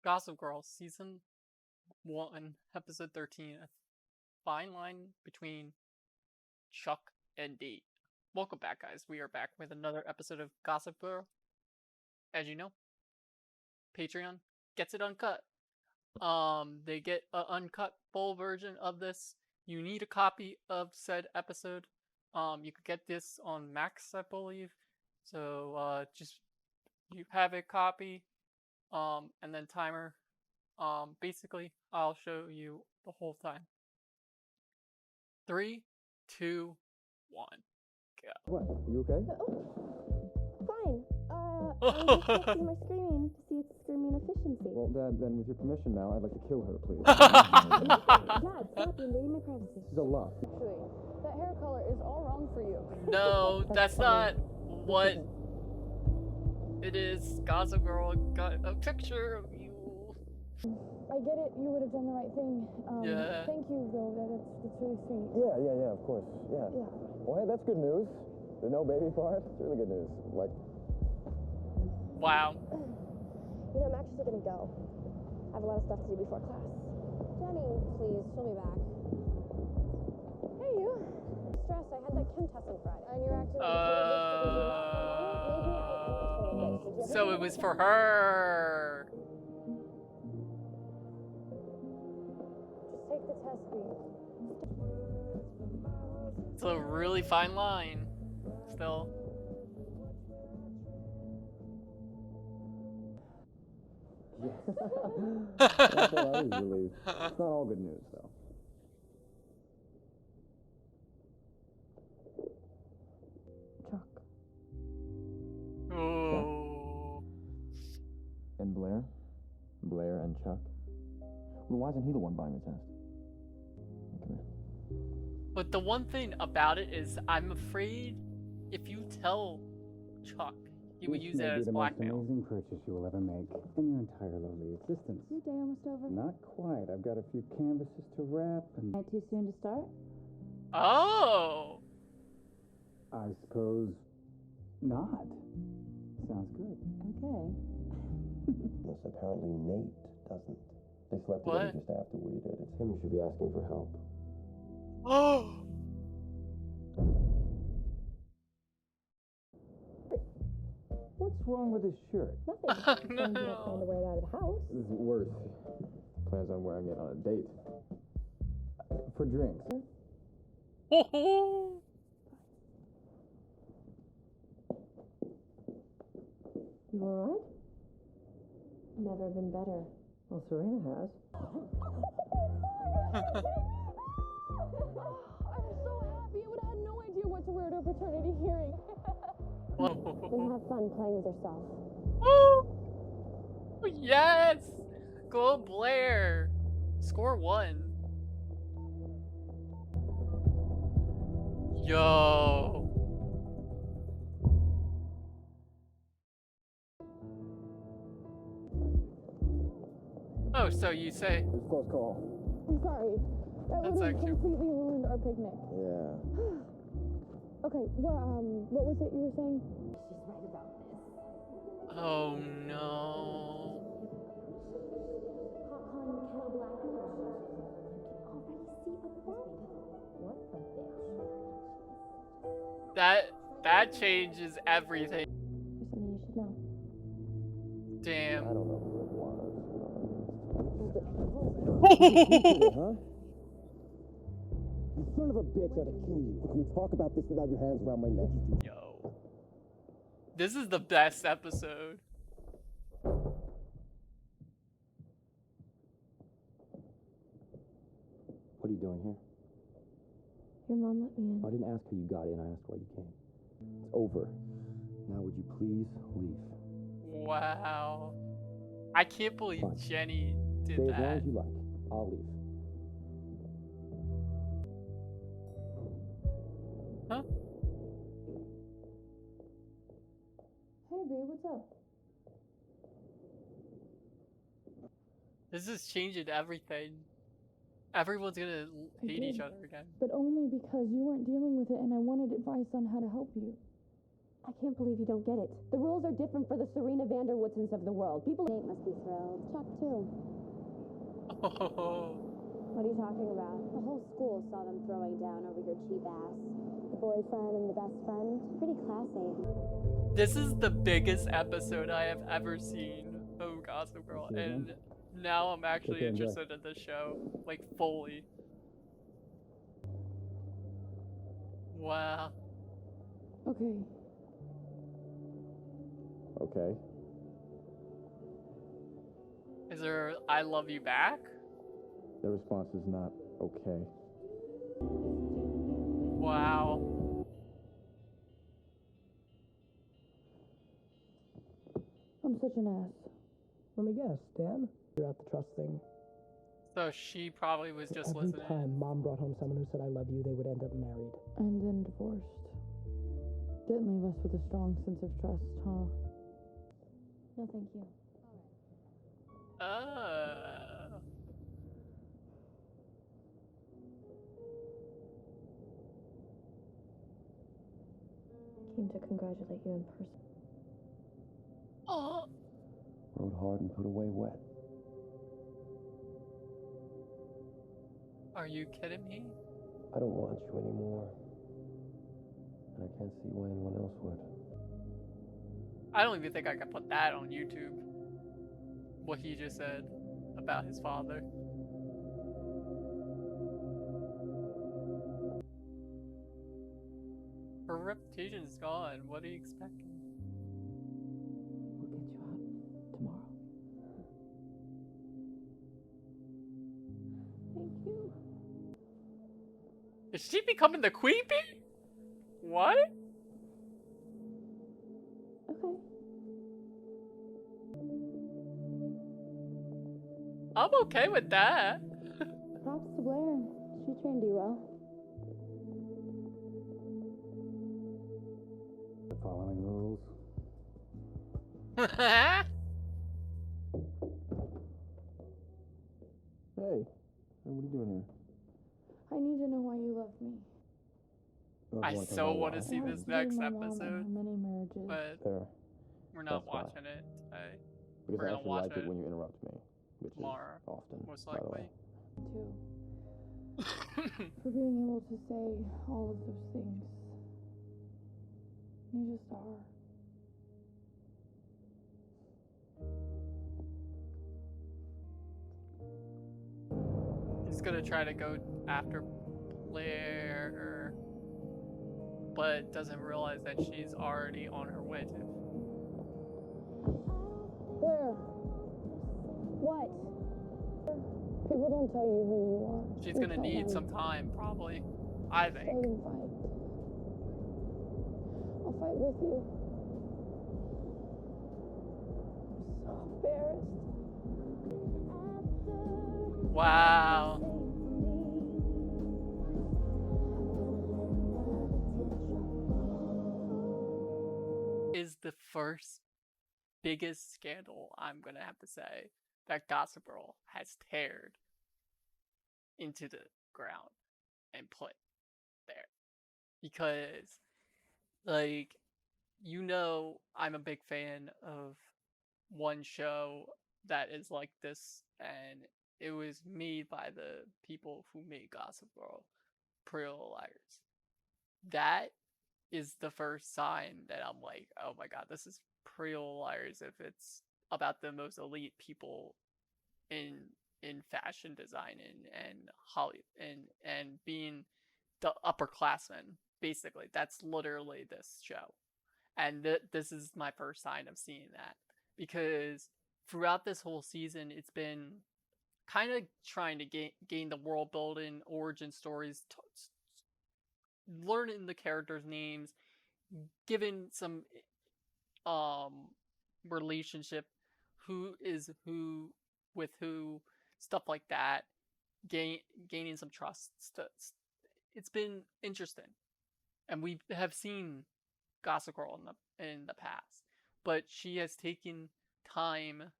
Gossip Girl, Season 1, Episode 13, A Fine Line Between Chuck and Date. Welcome back, guys. We are back with another episode of Gossip Girl. As you know, Patreon gets it uncut. They get an uncut full version of this. You need a copy of said episode. You could get this on Max, I believe. So, just, you have a copy. And then timer. Basically, I'll show you the whole time. 3, 2, 1, go. What? You okay? Fine. I'm just testing my screen to see its screaming efficiency. Well, Dad, then with your permission now, I'd like to kill her, please. Dad, stop. You're invading my privacy. This is a lot. Actually, that hair color is all wrong for you. No, that's not what it is. Gossip Girl got a picture of you. I get it. You would have done the right thing. Yeah. Thank you, though. That's really sweet. Yeah, of course. Yeah. Well, hey, that's good news. The no baby part, it's really good news. Like, Wow. You know, I'm actually gonna go. I have a lot of stuff to do before class. Jenny, please, she'll be back. Hey, you. Stress. I had that chem test on Friday, and you're acting like a total bitch because you're not my mom. Maybe I am a total bitch. So it was for her. Just take the test, please. It's a really fine line. Still. that's what I was relieved. It's not all good news, though. Chuck. Oh. And Blair? Blair and Chuck? Well, why isn't he the one buying the test? Come here. But the one thing about it is, I'm afraid if you tell Chuck, he would use it as blackmail. This may be the most amazing purchase you will ever make in your entire lovely existence. Your day almost over? Not quite. I've got a few canvases to wrap and... Too soon to start? Oh. I suppose not. Sounds good. Okay. Yes, apparently Nate doesn't. They slept What? together just after we did. It's him who should be asking for help. Oh. What's wrong with his shirt? Nothing. No. You don't plan to wear it out of the house. This is worse. Plans on wearing it on a date. For drinks. Oh. You alright? Never been better. Well, Serena has. I'm so happy. I would have had no idea what to wear to a fraternity hearing. Then have fun playing with yourself. Oh. Yes. Go Blair. Score 1. Yo. Oh, so you say? It was a close call. I'm sorry. That That's would have actually- completely ruined our picnic. Yeah. Okay, well, what was it you were saying? Oh no. That changes everything. There's something you should know. Damn. I don't know who it was. Huh? You son of a bitch, I'd kill you. Can we talk about this without your hands around my neck? Yo. This is the best episode. What are you doing here? Your mom let me in. I didn't ask how you got in, I asked why you came. It's over. Now would you please leave? Wow. I can't believe Fine. Jenny did Stay as long that. as you like. I'll leave. Huh? Hey, babe, what's up? This is changing everything. Everyone's gonna hate each did. other again. But only because you weren't dealing with it and I wanted advice on how to help you. I can't believe you don't get it. The rules are different for the Serena Vanderwoodsens of the world. People... Nate must be thrilled. Chuck, too. Oh. What are you talking about? The whole school saw them throwing down over your cheap ass. The boyfriend and the best friend. Pretty classy. This is the biggest episode I have ever seen of Gossip Girl, and now I'm actually interested in the show, like, fully. Wow. Okay. Okay. Is there I love you back? Their response is not okay. Wow. I'm such an ass. Let me guess, Dan? You're at the trust thing. So she probably was just Every listening. time Mom brought home someone who said I love you, they would end up married. And then divorced. Didn't leave us with a strong sense of trust, huh? No, thank you. Came to congratulate you in person. Oh. Rode hard and put away wet. Are you kidding me? I don't want you anymore. And I can't see why anyone else would. I don't even think I can put that on YouTube. What he just said about his father. Her reputation's gone. What are you expecting? We'll get you out tomorrow. Thank you. Is she becoming the Queepy? What? Okay. I'm okay with that. Props to Blair. She trained you well. Following the rules. Hey, what are you doing here? I need to know why you love me. I so want to see this next episode, Many marriages. but There. we're not That's why. watching it today. Because We're I gonna actually watch like it it when you interrupt me. Which tomorrow, is often, most by the likely. way. Too. For being able to say all of those things. You just are. He's gonna try to go after Blair, but doesn't realize that she's already on her way to. Blair. What? People don't tell you who you are. She's gonna need some time, probably. I Stay think. and fight. I'll fight with you. I'm so embarrassed. Wow. Is the first biggest scandal, I'm gonna have to say, that Gossip Girl has teared into the ground and put there. Because, like, you know, I'm a big fan of one show that is like this, and it was made by the people who made Gossip Girl, Pretty Little Liars. That is the first sign that I'm like, oh my god, this is Pretty Little Liars if it's about the most elite people in fashion design and Hollywood and being the upperclassmen. Basically, that's literally this show, and this is my first sign of seeing that, because throughout this whole season, it's been kind of trying to gain the world building, origin stories, learning the characters' names, giving some relationship, who is who with who, stuff like that, gaining some trust. It's been interesting, and we have seen Gossip Girl in the past, but she has taken time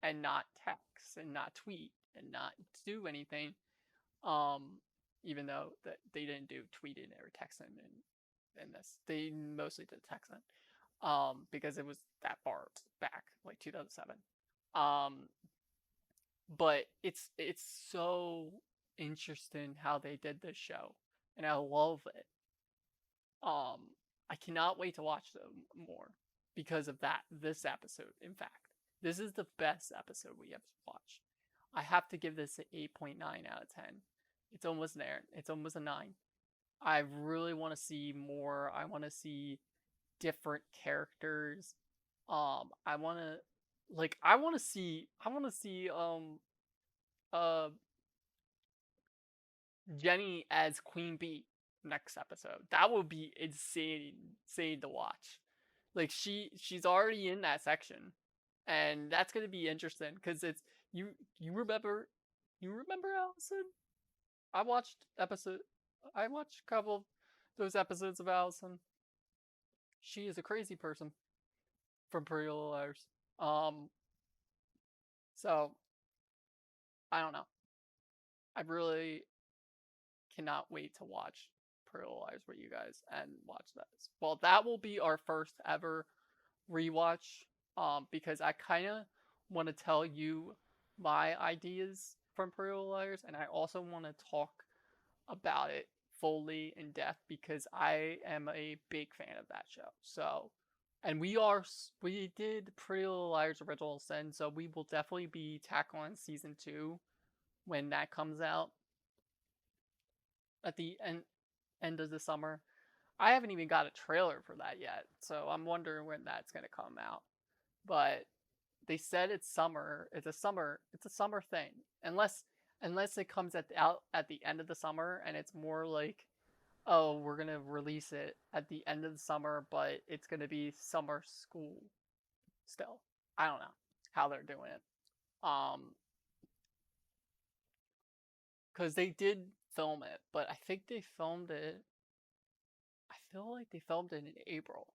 and not text and not tweet and not do anything, even though that they didn't do tweeting or texting in this. They mostly did Texan, because it was that far back, like 2007. But it's so interesting how they did this show, and I love it. I cannot wait to watch them more because of this episode. In fact, this is the best episode we have watched. I have to give this an 8.9 out of 10. It's almost there. It's almost a 9. I really want to see more. I want to see different characters. I want to see Jenny as Queen Bee next episode. That would be insane to watch. Like she's already in that section, and that's gonna be interesting because it's you remember Allison? I watched a couple of those episodes of Allison. She is a crazy person from Pretty Little Liars. So I don't know. I really cannot wait to watch Pretty Little Liars with you guys and watch this. Well, that will be our first ever rewatch. Because I kind of want to tell you my ideas from Pretty Little Liars, and I also want to talk about it fully in depth because I am a big fan of that show. So, and we did Pretty Little Liars Original Sin, so we will definitely be tackling season 2 when that comes out at the end of the summer. I haven't even got a trailer for that yet, so I'm wondering when that's gonna come out. But they said it's summer. It's a summer thing. Unless it comes out at the end of the summer and it's more like, oh, we're gonna release it at the end of the summer, but it's gonna be summer school still. I don't know how they're doing it. Because they did film it, but I think they filmed it. I feel like they filmed it in April,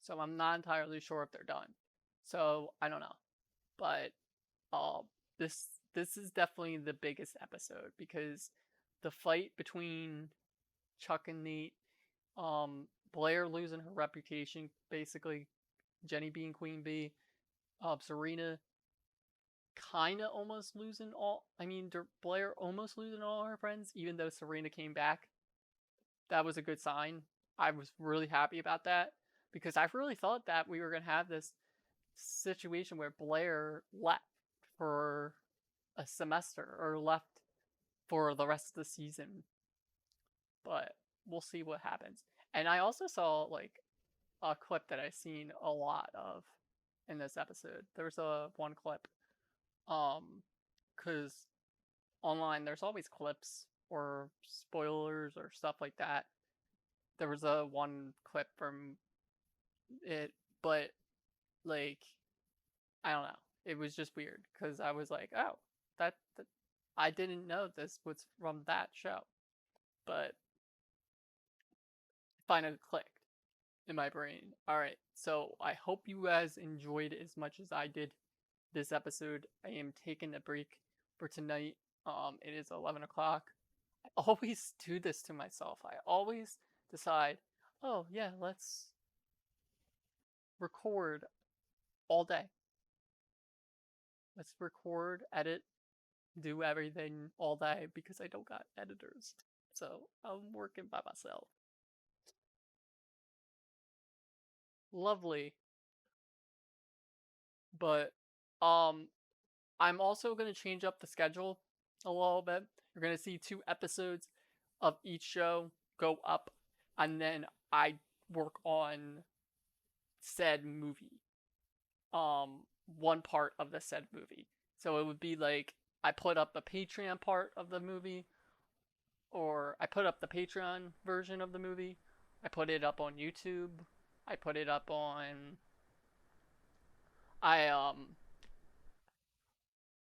so I'm not entirely sure if they're done. So I don't know, but this is definitely the biggest episode because the fight between Chuck and Nate, Blair losing her reputation, basically, Jenny being Queen Bee, Serena kind of almost losing Blair almost losing all her friends, even though Serena came back. That was a good sign. I was really happy about that because I really thought that we were going to have this situation where Blair left for a semester or left for the rest of the season, but we'll see what happens. And I also saw like a clip that I've seen a lot of in this episode. There's one clip, because online there's always clips or spoilers or stuff like that. There was one clip from it, but like, I don't know. It was just weird because I was like, oh, that I didn't know this was from that show, but it finally clicked in my brain. All right, so I hope you guys enjoyed as much as I did this episode. I am taking a break for tonight. It is 11 o'clock. I always do this to myself. I always decide, oh yeah, let's record all day. Let's record, edit, do everything all day because I don't got editors. So I'm working by myself. Lovely. But I'm also going to change up the schedule a little bit. You're going to see 2 episodes of each show go up, and then I work on said movie. One part of the said movie. So it would be like I put up the Patreon part of the movie, or I put up the Patreon version of the movie. I put it up on YouTube. I put it up on I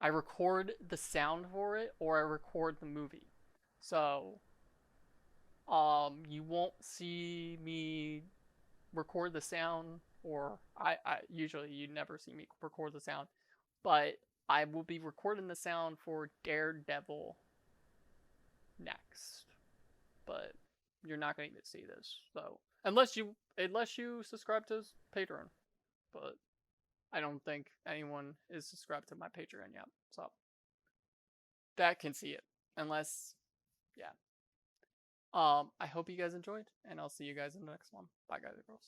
record the sound for it, or I record the movie. So you won't see me record the sound, or I usually you never see me record the sound, but I will be recording the sound for Daredevil next, but you're not going to see this, so Unless you subscribe to his Patreon. But I don't think anyone is subscribed to my Patreon yet. So that can see it. Unless, yeah. I hope you guys enjoyed, and I'll see you guys in the next one. Bye, guys and girls.